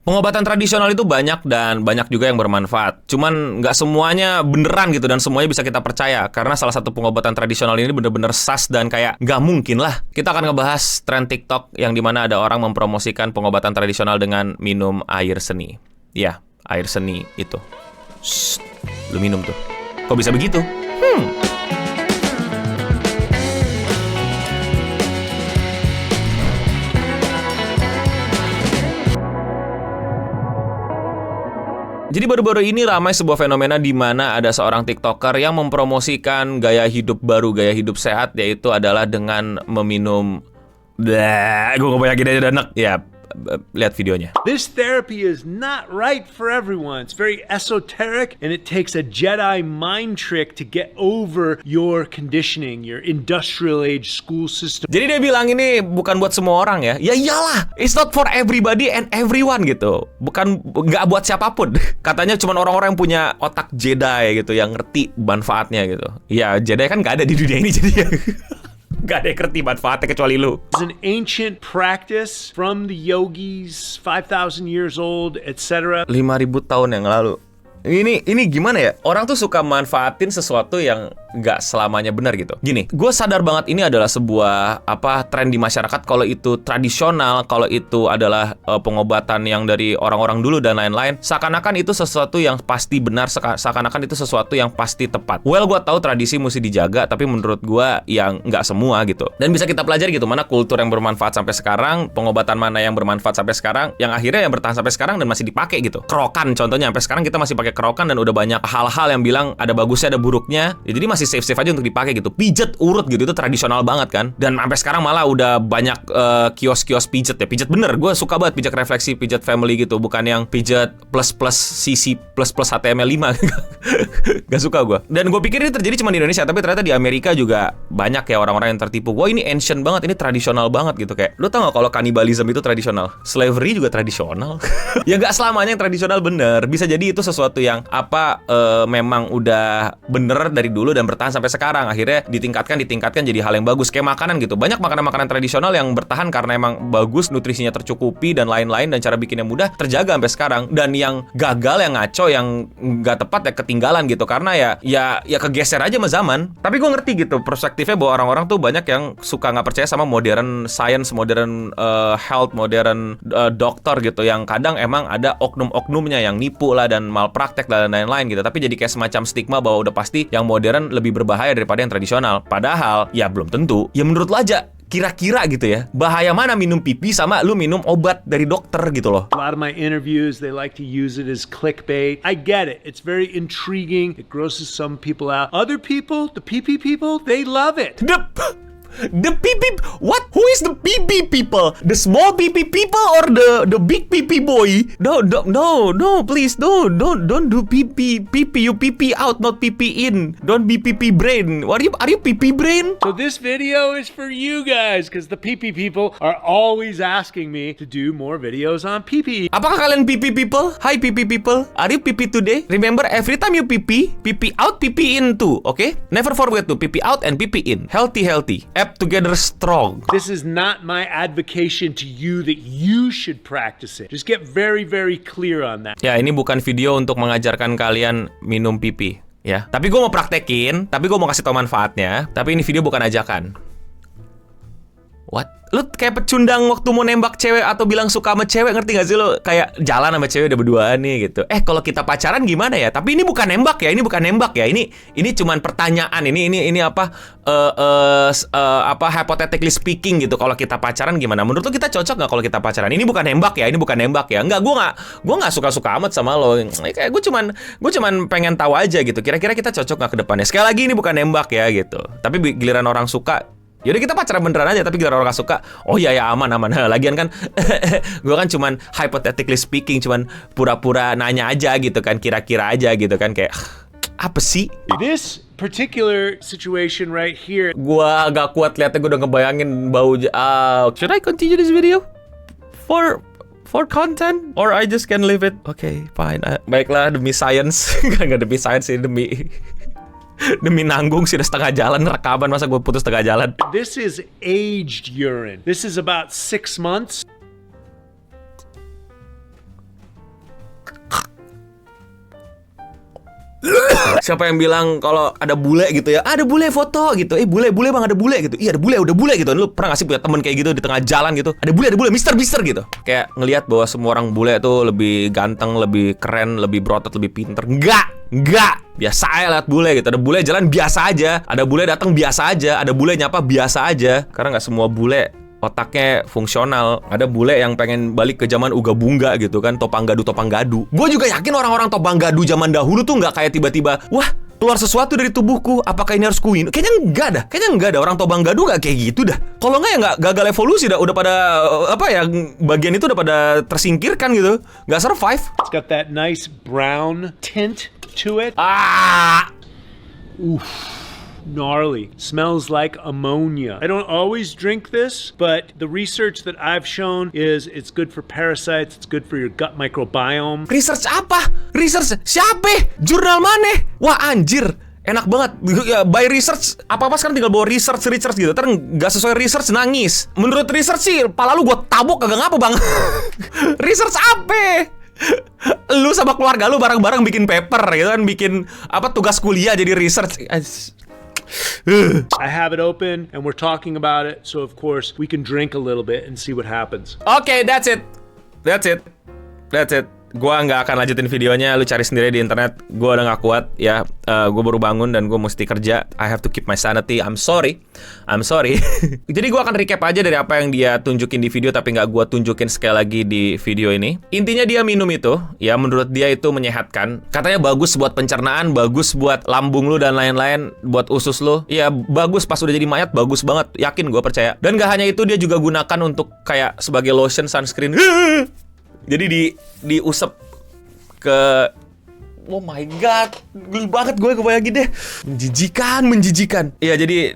Pengobatan tradisional itu banyak dan banyak juga yang bermanfaat. Cuman nggak semuanya beneran gitu dan semuanya bisa kita percaya. Karena salah satu pengobatan tradisional ini bener-bener sas dan kayak nggak mungkin lah. Kita akan ngebahas tren TikTok yang dimana ada orang mempromosikan pengobatan tradisional dengan minum air seni. Ya, air seni itu. Shh, lu minum tuh. Kok bisa begitu? Jadi baru-baru ini ramai sebuah fenomena di mana ada seorang TikToker yang mempromosikan gaya hidup baru, gaya hidup sehat, yaitu adalah dengan meminum... Gue gak mau yakin aja udah enak. Ya, lihat videonya. This therapy is not right for everyone. It's very esoteric and it takes a Jedi mind trick to get over your conditioning, your industrial age school system. Jadi dia bilang ini bukan buat semua orang ya. Ya iyalah, it's not for everybody and everyone gitu. Bukan, nggak buat siapapun. Katanya cuma orang-orang yang punya otak Jedi gitu, yang ngerti manfaatnya gitu. Ya Jedi kan nggak ada di dunia ini jadi ya. Gak ada yang ngerti manfaatnya kecuali lu. It's an ancient practice from the yogis, 5,000 years old, etc. 5.000 tahun yang lalu. Ini gimana ya? Orang tuh suka manfaatin sesuatu yang nggak selamanya benar gitu. Gini, gue sadar banget ini adalah sebuah tren di masyarakat. Kalau itu tradisional, kalau itu adalah pengobatan yang dari orang-orang dulu dan lain-lain, seakan-akan itu sesuatu yang pasti benar, seakan-akan itu sesuatu yang pasti tepat. Well, gue tahu tradisi mesti dijaga, tapi menurut gue yang nggak semua gitu. Dan bisa kita pelajari gitu, mana kultur yang bermanfaat sampai sekarang, pengobatan mana yang bermanfaat sampai sekarang, yang akhirnya yang bertahan sampai sekarang dan masih dipakai gitu. Kerokan contohnya, sampai sekarang kita masih pakai kerokan dan udah banyak hal-hal yang bilang ada bagusnya ada buruknya ya, jadi masih safe aja untuk dipakai gitu. Pijet urut gitu itu tradisional banget kan, dan sampai sekarang malah udah banyak kios-kios pijet ya. Pijet bener, gue suka banget pijat refleksi, pijat family gitu, bukan yang pijat plus CC plus HTML5. Gak suka gue. Dan gue pikir ini terjadi cuma di Indonesia, tapi ternyata di Amerika juga banyak ya orang-orang yang tertipu. Wah ini ancient banget, ini tradisional banget gitu. Kayak lu tau gak kalau kanibalism itu tradisional, slavery juga tradisional. Ya gak selamanya yang tradisional bener, bisa jadi itu sesuatu yang memang udah bener dari dulu dan bertahan sampai sekarang. Akhirnya ditingkatkan jadi hal yang bagus. Kayak makanan gitu, banyak makanan-makanan tradisional yang bertahan karena emang bagus, nutrisinya tercukupi dan lain-lain, dan cara bikinnya mudah, terjaga sampai sekarang. Dan yang gagal, yang ngaco, yang nggak tepat ya ketinggalan gitu, karena ya kegeser aja sama zaman. Tapi gue ngerti gitu perspektifnya bahwa orang-orang tuh banyak yang suka nggak percaya sama modern science, modern health, modern dokter gitu, yang kadang emang ada oknum-oknumnya yang nipu lah dan malpraktek dan lain-lain gitu. Tapi jadi kayak semacam stigma bahwa udah pasti yang modern lebih berbahaya daripada yang tradisional. Padahal ya belum tentu. Ya menurut lo aja, kira-kira gitu ya, bahaya mana minum pipi sama lu minum obat dari dokter gitu loh. A lot of my interviews, they like to use it as clickbait. I get it. It's very intriguing. It grosses some people out. Other people, the PP people, they love it. The PP, what? Who is the PP people? The small PP people or the big PP boy? No, please, don't do PP. You PP out, not PP in. Don't be PP brain. Are you PP brain? So this video is for you guys, because the PP people are always asking me to do more videos on PP. Apakah kalian PP people? Hi PP people, are you PP today? Remember, every time you PP out, PP in too, okay? Never forget to PP out and PP in. Healthy. App together strong. This is not my advocation to you that you should practice it. Just get very, very clear on that. Ya, ini bukan video untuk mengajarkan kalian minum pipi, ya. Tapi gue mau praktekin, tapi gue mau kasih tau manfaatnya. Tapi ini video bukan ajakan. What? Lu kayak pecundang waktu mau nembak cewek atau bilang suka sama cewek, ngerti gak sih lu? Kayak jalan sama cewek udah berduaan nih gitu. Kalau kita pacaran gimana ya? Tapi ini bukan nembak ya, Ini cuman pertanyaan. Ini hypothetically speaking gitu. Kalau kita pacaran gimana? Menurut lu kita cocok gak kalau kita pacaran? Ini bukan nembak ya, Enggak, gue gak suka-suka amat sama lo. Kayak gue cuman pengen tahu aja gitu. Kira-kira kita cocok gak ke depannya? Sekali lagi ini bukan nembak ya gitu. Tapi giliran orang suka, yaudah kita pacaran beneran aja. Tapi giliran orang gak suka, oh ya aman. Lagian kan gue kan cuman hypothetically speaking, cuman pura-pura nanya aja gitu kan, kira-kira aja gitu kan. Kayak apa sih? This particular situation right here, Gua gak kuat liatnya, gue udah ngebayangin bau. Should I continue this video? For content? Or I just can leave it? Okay, fine. Baiklah, demi science. Gak demi science sih, demi nanggung sih, udah setengah jalan rekaman, masa gue putus setengah jalan. this is aged urine. This is about 6 months. Siapa yang bilang kalau ada bule gitu ya, ada bule foto gitu, bule bang ada bule gitu, iya ada bule, udah bule gitu. Lu pernah gak sih punya temen kayak gitu di tengah jalan gitu, ada bule, mister gitu. Kayak ngelihat bahwa semua orang bule tuh lebih ganteng, lebih keren, lebih berotot, lebih pinter. Enggak, biasa aja liat bule gitu. Ada bule jalan biasa aja, ada bule datang biasa aja, ada bule nyapa biasa aja. Karena nggak semua bule otaknya fungsional. Ada bule yang pengen balik ke zaman uga bunga gitu kan, topang gadu. Gue juga yakin orang-orang topang gadu zaman dahulu tuh nggak kayak tiba-tiba, wah keluar sesuatu dari tubuhku, apakah ini harus kuin? Kayaknya enggak dah. Orang topang gadu nggak kayak gitu dah. Kalau nggak ya nggak gagal evolusi dah. Udah pada bagian itu udah pada tersingkirkan gitu, nggak survive. It's got that nice brown tint to it. Oof. Gnarly. Smells like ammonia. I don't always drink this, but the research that I've shown is it's good for parasites, it's good for your gut microbiome. Research apa? Research siapa? Jurnal mana? Wah anjir, enak banget. Ya, by research, apa-apa sekarang tinggal bawa research gitu. Ntar nggak sesuai research nangis. Menurut research sih, pala lu gua tabok kagak ngapa bang. Research apa? Lu sama keluarga lu bareng-bareng bikin paper gitu kan, bikin tugas kuliah jadi research. I have it open and we're talking about it, so of course we can drink a little bit and see what happens. Okay, that's it. Gua nggak akan lanjutin videonya, lu cari sendiri di internet. Gua udah nggak kuat ya. Gue baru bangun dan gue mesti kerja. I have to keep my sanity. I'm sorry. Jadi gue akan recap aja dari apa yang dia tunjukin di video, tapi nggak gue tunjukin sekali lagi di video ini. Intinya dia minum itu, ya menurut dia itu menyehatkan. Katanya bagus buat pencernaan, bagus buat lambung lu dan lain-lain, buat usus lu. Ya bagus pas udah jadi mayat, bagus banget. Yakin gue percaya. Dan gak hanya itu, dia juga gunakan untuk kayak sebagai lotion sunscreen. Jadi diusap ke, oh my god, geli banget gue kebayangin deh. Menjijikan. Iya, jadi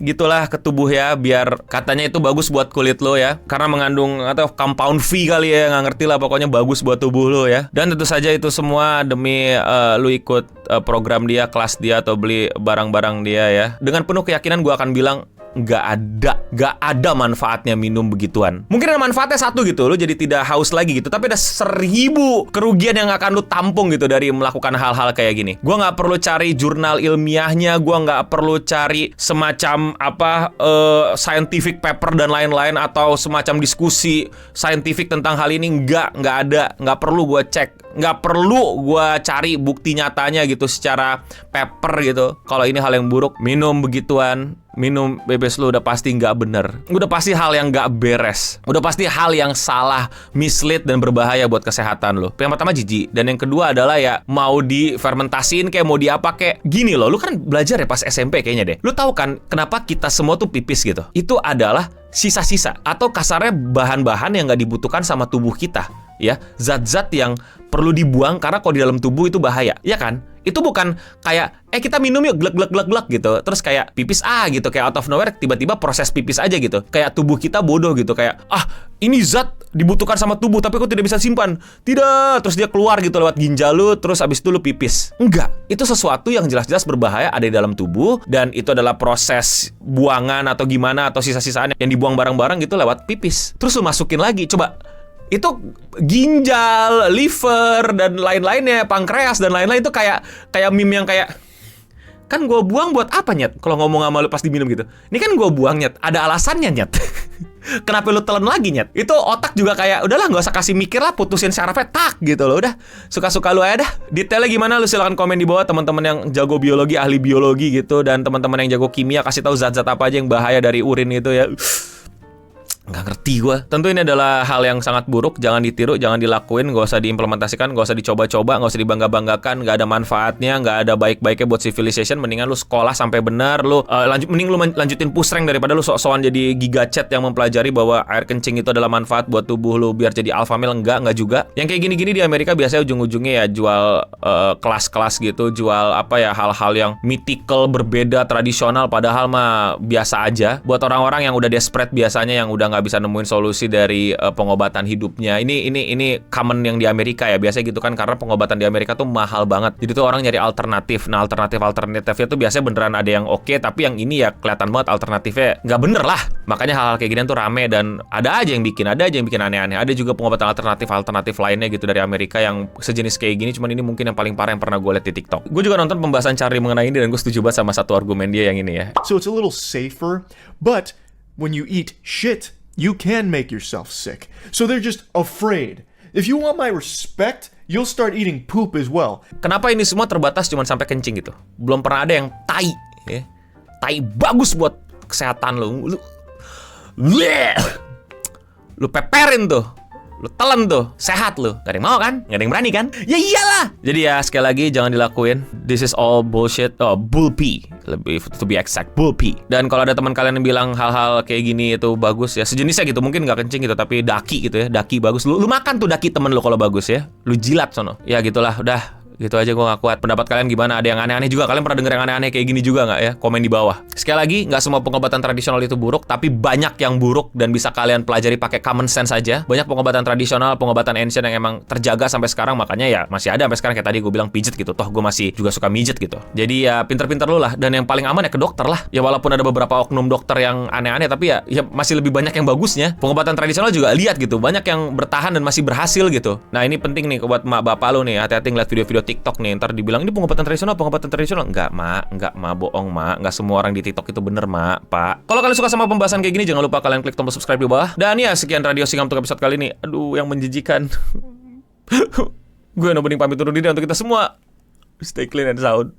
gitulah ke tubuh ya, biar katanya itu bagus buat kulit lo ya, karena mengandung atau compound V kali ya, nggak ngerti lah, pokoknya bagus buat tubuh lo ya. Dan tentu saja itu semua demi lu ikut program dia, kelas dia, atau beli barang-barang dia ya. Dengan penuh keyakinan gue akan bilang nggak ada manfaatnya minum begituan. Mungkin ada manfaatnya satu gitu, lu jadi tidak haus lagi gitu, tapi ada 1000 kerugian yang akan lu tampung gitu dari melakukan hal-hal kayak gini. Gua nggak perlu cari jurnal ilmiahnya, gua nggak perlu cari semacam scientific paper dan lain-lain, atau semacam diskusi scientific tentang hal ini. Nggak ada, nggak perlu gua cek, nggak perlu gua cari bukti nyatanya gitu secara paper gitu. Kalau ini hal yang buruk, minum begituan, minum bebes lu udah pasti nggak bener, udah pasti hal yang nggak beres, udah pasti hal yang salah, mislead dan berbahaya buat kesehatan lu. Yang pertama jijik, dan yang kedua adalah ya mau difermentasiin kayak mau diapa kayak gini loh. Lu kan belajar ya pas SMP kayaknya deh. Lu tahu kan kenapa kita semua tuh pipis gitu? Itu adalah sisa-sisa atau kasarnya bahan-bahan yang nggak dibutuhkan sama tubuh kita ya, zat-zat yang perlu dibuang karena kalau di dalam tubuh itu bahaya, ya kan? Itu bukan kayak kita minum yuk glek gitu, terus kayak pipis gitu, kayak out of nowhere tiba-tiba proses pipis aja gitu. Kayak tubuh kita bodoh gitu, kayak ini zat dibutuhkan sama tubuh tapi kok tidak bisa simpan. Tidak, terus dia keluar gitu lewat ginjal lu, terus abis itu lu pipis. Enggak, itu sesuatu yang jelas-jelas berbahaya ada di dalam tubuh, dan itu adalah proses buangan atau gimana, atau sisa-sisaan yang dibuang bareng-bareng gitu lewat pipis. Terus lu masukin lagi, coba itu ginjal, liver dan lain-lainnya, pankreas dan lain-lain, itu kayak meme yang kayak, kan gue buang buat apa nyet? Kalau ngomong sama lu pas diminum gitu, ini kan gue buang nyet, ada alasannya nyet. Kenapa lu telan lagi nyet? Itu otak juga kayak, udahlah nggak usah kasih mikir lah, putusin syarafnya tak gitu loh, udah suka-suka lu aja dah. Detailnya gimana lu silakan komen di bawah, teman-teman yang jago biologi, ahli biologi gitu, dan teman-teman yang jago kimia kasih tahu zat-zat apa aja yang bahaya dari urin itu ya. Nggak ngerti gue. Tentu ini adalah hal yang sangat buruk, jangan ditiru, jangan dilakuin, nggak usah diimplementasikan, nggak usah dicoba-coba, nggak usah dibangga-banggakan, nggak ada manfaatnya, nggak ada baik-baiknya buat civilization. Mendingan lu sekolah sampai benar, lu mending lu lanjutin push rank daripada lu sok-sokan jadi gigacet yang mempelajari bahwa air kencing itu adalah manfaat buat tubuh lu biar jadi alpha male. Nggak juga. Yang kayak gini-gini di Amerika biasanya ujung-ujungnya ya jual kelas-kelas gitu, jual hal-hal yang mythical, berbeda, tradisional, padahal mah biasa aja buat orang-orang yang udah desperate biasanya, yang udah nggak bisa nemuin solusi dari pengobatan hidupnya. Ini common yang di Amerika ya, biasanya gitu kan, karena pengobatan di Amerika tuh mahal banget. Jadi tuh orang nyari alternatif. Nah, alternatifnya tuh biasanya beneran ada yang oke, tapi yang ini ya kelihatan banget alternatifnya nggak bener lah. Makanya hal-hal kayak gini tuh rame dan ada aja yang bikin aneh-aneh. Ada juga pengobatan alternatif lainnya gitu dari Amerika yang sejenis kayak gini, cuman ini mungkin yang paling parah yang pernah gue lihat di TikTok. Gue juga nonton pembahasan Charlie mengenai ini dan gue setuju banget sama satu argumen dia yang ini ya. So it's a little safer, but when you eat shit, you can make yourself sick. So they're just afraid. If you want my respect, you'll start eating poop as well. Kenapa ini semua terbatas cuma sampai kencing gitu? Belum pernah ada yang tai, ya. Tai bagus buat kesehatan lu peperin tuh, lu telan tuh, sehat lu. Gak ada yang mau kan? Gak ada yang berani kan? Ya iyalah. Jadi ya sekali lagi jangan dilakuin. This is all bullshit. Bull pee. Lebih to be exact, bull pee. Dan kalau ada teman kalian yang bilang hal-hal kayak gini itu bagus ya, sejenisnya gitu, mungkin gak kencing gitu, tapi daki gitu ya, daki bagus. Lu makan tuh daki temen lu kalau bagus ya. Lu jilat sono. Ya gitulah, udah. Gitu aja gue gak kuat. Pendapat kalian gimana? Ada yang aneh-aneh juga? Kalian pernah denger yang aneh-aneh kayak gini juga gak ya? Komen di bawah. Sekali lagi, gak semua pengobatan tradisional itu buruk, tapi banyak yang buruk dan bisa kalian pelajari pakai common sense aja. Banyak pengobatan tradisional, pengobatan ancient yang emang terjaga sampai sekarang, makanya ya masih ada sampai sekarang. Kayak tadi gue bilang pijet gitu, toh gue masih juga suka mijet gitu. Jadi ya pinter-pinter lu lah. Dan yang paling aman ya ke dokter lah. Ya walaupun ada beberapa oknum dokter yang aneh-aneh, tapi ya masih lebih banyak yang bagusnya. Pengobatan tradisional juga lihat gitu, banyak yang bertahan dan masih berhasil gitu. Nah ini penting nih buat mak bapak lu nih, hati-hati ngeliat video-video TikTok nih, ntar dibilang ini pengobatan tradisional. Enggak, bohong, mak. Enggak semua orang di TikTok itu bener, mak, pak. Kalau kalian suka sama pembahasan kayak gini, jangan lupa kalian klik tombol subscribe di bawah. Dan ya, sekian Radio Singam untuk episode kali ini. Aduh, yang menjijikan. Gue Nobening pamit undur diri untuk kita semua. Stay clean and sound.